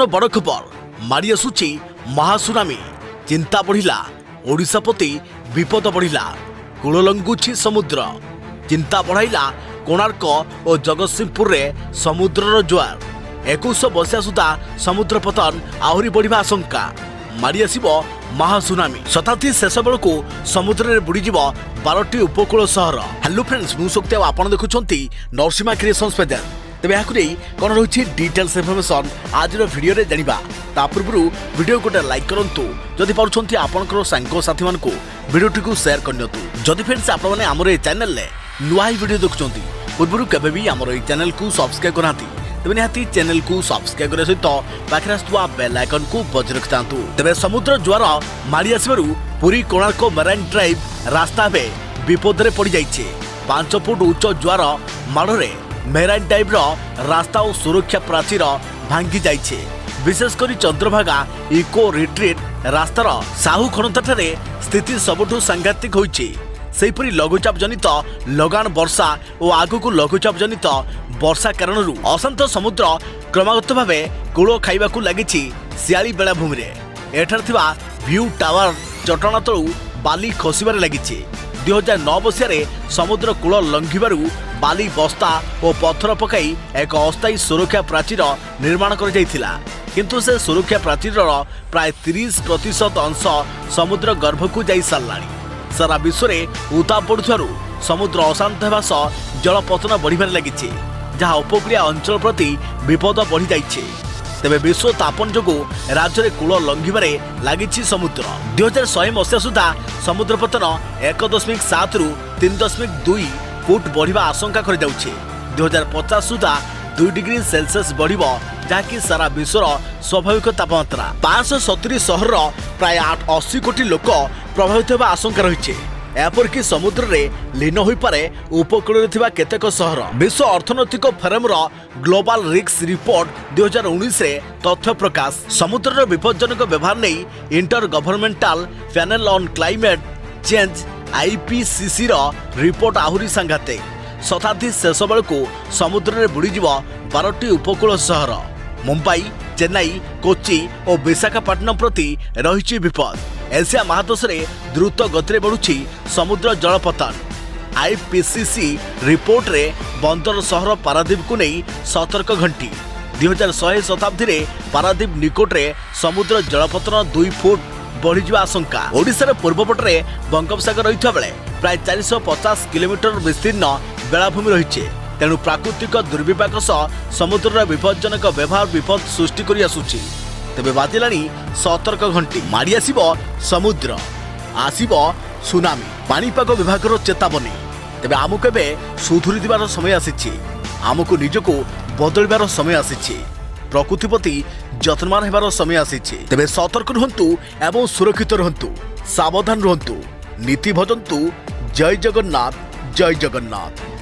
ବର୍ତ୍ତମାନ ବଡ଼ ଖବର ମାଡ଼ି ଆସୁଛି ମହାସୁନାମୀ। ଚିନ୍ତା ବଢ଼ିଲା, ଓଡ଼ିଶା ପ୍ରତି ବିପଦ ବଢ଼ିଲା। କୂଳ ଲଙ୍ଘୁଛି ସମୁଦ୍ର। ଚିନ୍ତା ବଢ଼ାଇଲା କୋଣାର୍କ ଓ ଜଗତସିଂହପୁରରେ ସମୁଦ୍ରର ଜୁଆର। 21 ମସିହା ସୁଦ୍ଧା ସମୁଦ୍ର ପତନ ଆହୁରି ବଢ଼ିବା ଆଶଙ୍କା। ମାଡ଼ି ଆସିବ ମହାସୁନାମୀ। ଶତାବ୍ଦୀ ଶେଷ ବେଳକୁ ସମୁଦ୍ରରେ ବୁଡ଼ିଯିବ 12ଟି ଉପକୂଳ ସହର। ହ୍ୟାଲୋ ଫ୍ରେଣ୍ଡସ୍, ମୁଁ ଶକ୍ତି ଆଉ ଆପଣ ଦେଖୁଛନ୍ତି ନରସିଂହା କ୍ରିଏସନ୍ସ ପେଜ୍। ତେବେ ଏହାକୁ ନେଇ କ'ଣ ରହିଛି ଡିଟେଲ୍ସ ଇନଫର୍ମେସନ୍ ଆଜିର ଭିଡ଼ିଓରେ ଜାଣିବା। ତା ପୂର୍ବରୁ ଭିଡ଼ିଓ ଗୋଟେ ଲାଇକ୍ କରନ୍ତୁ। ଯଦି ପାରୁଛନ୍ତି ଆପଣଙ୍କର ସାଙ୍ଗସାଥୀମାନଙ୍କୁ ଭିଡ଼ିଓଟିକୁ ସେୟାର କରିନିଅନ୍ତୁ। ଯଦି ଫ୍ରେଣ୍ଡସ୍ ଆପଣମାନେ ଆମର ଏ ଚ୍ୟାନେଲରେ ନୂଆ ହିଁ ଭିଡ଼ିଓ ଦେଖୁଛନ୍ତି, ପୂର୍ବରୁ କେବେ ବି ଆମର ଏହି ଚ୍ୟାନେଲକୁ ସବସ୍କ୍ରାଇବ୍ କରିନାହାନ୍ତି, ତେବେ ନିହାତି ଚ୍ୟାନେଲକୁ ସବସ୍କ୍ରାଇବ୍ କରିବା ସହିତ ପାଖରେ ଆସୁଥିବା ବେଲ୍ ଆଇକନ୍କୁ ବଜାଇ ରଖିଥାନ୍ତୁ। ତେବେ ସମୁଦ୍ର ଜୁଆର ମାଡ଼ି ଆସିବାରୁ ପୁରୀ କୋଣାର୍କ ମେରାଇନ୍ ଡ୍ରାଇଭ୍ ରାସ୍ତା ଏବେ ବିପଦରେ ପଡ଼ିଯାଇଛି। 5 ଫୁଟ ଉଚ୍ଚ ଜୁଆର ମାଡ଼ରେ ମେରାଇନ୍ ଡ୍ରାଇଭ୍ର ରାସ୍ତା ଓ ସୁରକ୍ଷା ପ୍ରାଚୀର ଭାଙ୍ଗି ଯାଇଛି। ବିଶେଷ କରି ଚନ୍ଦ୍ରଭାଗା ଇକୋ ରିଟ୍ରିଟ୍ ରାସ୍ତାର ସାହୁ ଖଣତାଠାରେ ସ୍ଥିତି ସବୁଠୁ ସାଂଘାତିକ ହୋଇଛି। ସେହିପରି ଲଘୁଚାପ ଜନିତ ଲଗାଣ ବର୍ଷା ଓ ଆଗକୁ ଲଘୁଚାପ ଜନିତ ବର୍ଷା କାରଣରୁ ଅଶାନ୍ତ ସମୁଦ୍ର କ୍ରମାଗତ ଭାବେ କୂଳ ଖାଇବାକୁ ଲାଗିଛି ଶିଆଳି ବେଳାଭୂମିରେ। ଏଠାରେ ଥିବା ଭ୍ୟୁ ଟାୱାର ଚଟାଣ ତଳୁ ବାଲି ଖସିବାରେ ଲାଗିଛି। 2009 ମସିହାରେ ସମୁଦ୍ର କୂଳ ଲଙ୍ଘିବାରୁ ବାଲି ବସ୍ତା ଓ ପଥର ପକାଇ ଏକ ଅସ୍ଥାୟୀ ସୁରକ୍ଷା ପ୍ରାଚୀର ନିର୍ମାଣ କରାଯାଇଥିଲା। କିନ୍ତୁ ସେ ସୁରକ୍ଷା ପ୍ରାଚୀରର ପ୍ରାୟ 30% ଅଂଶ ସମୁଦ୍ର ଗର୍ଭକୁ ଯାଇ ସାରିଲାଣି। ସାରା ବିଶ୍ୱରେ ଉତ୍ତାପ ବଢ଼ୁଥିବାରୁ ସମୁଦ୍ର ଅଶାନ୍ତ ହେବା ସହ ଜଳପତନ ବଢ଼ିବାରେ ଲାଗିଛି, ଯାହା ଉପକୂଳିଆ ଅଞ୍ଚଳ ପ୍ରତି ବିପଦ ବଢ଼ିଯାଇଛି। ତେବେ ବିଶ୍ୱ ତାପନ ଯୋଗୁଁ ରାଜ୍ୟରେ କୂଳ ଲଙ୍ଘିବାରେ ଲାଗିଛି ସମୁଦ୍ର। 2100 ମସିହା ସୁଦ୍ଧା ସମୁଦ୍ର ପତନ 1.7 ରୁ 3.2 ଫୁଟ ବଢ଼ିବା ଆଶଙ୍କା କରାଯାଉଛି। 2050 ସୁଦ୍ଧା 2 ଡିଗ୍ରୀ ସେଲସିୟସ୍ ବଢ଼ିବ, ଯାହାକି ସାରା ବିଶ୍ୱର ସ୍ୱାଭାବିକ ତାପମାତ୍ରା। 570 ସହରର ପ୍ରାୟ 80 କୋଟି ଲୋକ ପ୍ରଭାବିତ ହେବା ଆଶଙ୍କା ରହିଛି। ଏପରିକି ସମୁଦ୍ରରେ ଲୀନ ହୋଇପାରେ ଉପକୂଳରେ ଥିବା କେତେକ ସହର। ବିଶ୍ୱ ଅର୍ଥନୈତିକ ଫୋରମର ଗ୍ଲୋବାଲ ରିସ୍କ ରିପୋର୍ଟ 2019ରେ ତଥ୍ୟ ପ୍ରକାଶ। ସମୁଦ୍ରର ବିପଜ୍ଜନକ ବ୍ୟବହାର ନେଇ intergovernmental panel on climate change IPCCର ରିପୋର୍ଟ ଆହୁରି ସାଂଘାତିକ। ଶତାବ୍ଦୀ ଶେଷ ବେଳକୁ ସମୁଦ୍ରରେ ବୁଡ଼ିଯିବ 12ଟି ଉପକୂଳ ସହର। ମୁମ୍ବାଇ, ଚେନ୍ନାଇ, କୋଚି ଓ ବିଶାଖାପାଟନମ୍ ପ୍ରତି ରହିଛି ବିପଦ। ଏସିଆ ମହାଦେଶରେ ଦ୍ରୁତ ଗତିରେ ବଢ଼ୁଛି ସମୁଦ୍ର ଜଳପତନ। IPCC ରିପୋର୍ଟରେ ବନ୍ଦର ସହର ପାରାଦୀପକୁ ନେଇ ସତର୍କ ଘଣ୍ଟି। 2100 ଶତାବ୍ଦୀରେ ପାରାଦୀପ ନିକଟରେ ସମୁଦ୍ର ଜଳପତନ 2 ଫୁଟ ବଢ଼ିଯିବା ଆଶଙ୍କା। ଓଡ଼ିଶାର ପୂର୍ବପଟରେ ବଙ୍ଗୋପସାଗର ରହିଥିବା ବେଳେ ପ୍ରାୟ 450 କିଲୋମିଟର ବିସ୍ତୀର୍ଣ୍ଣ ବେଳାଭୂମି ରହିଛି। ତେଣୁ ପ୍ରାକୃତିକ ଦୁର୍ବିପାକ ସହ ସମୁଦ୍ରର ବିପଜ୍ଜନକ ବ୍ୟବହାର ବିପଦ ସୃଷ୍ଟି କରି ଆସୁଛି। ତେବେ ବାଜିଲାଣି ସତର୍କ ଘଣ୍ଟି। ମାଡ଼ି ଆସିବ ସମୁଦ୍ର, ଆସିବ ସୁନାମି। ପାଣିପାଗ ବିଭାଗର ଚେତାବନୀ। ତେବେ ଆମକୁ ଏବେ ସୁଧୁରିଯିବାର ସମୟ ଆସିଛି। ଆମକୁ ନିଜକୁ ବଦଳିବାର ସମୟ ଆସିଛି। ପ୍ରକୃତି ପ୍ରତି ଯତ୍ନବାନ ହେବାର ସମୟ ଆସିଛି। ତେବେ ସତର୍କ ରୁହନ୍ତୁ ଏବଂ ସୁରକ୍ଷିତ ରୁହନ୍ତୁ, ସାବଧାନ ରୁହନ୍ତୁ, ନୀତି ଭଜନ୍ତୁ। ଜୟ ଜଗନ୍ନାଥ, ଜୟ ଜଗନ୍ନାଥ।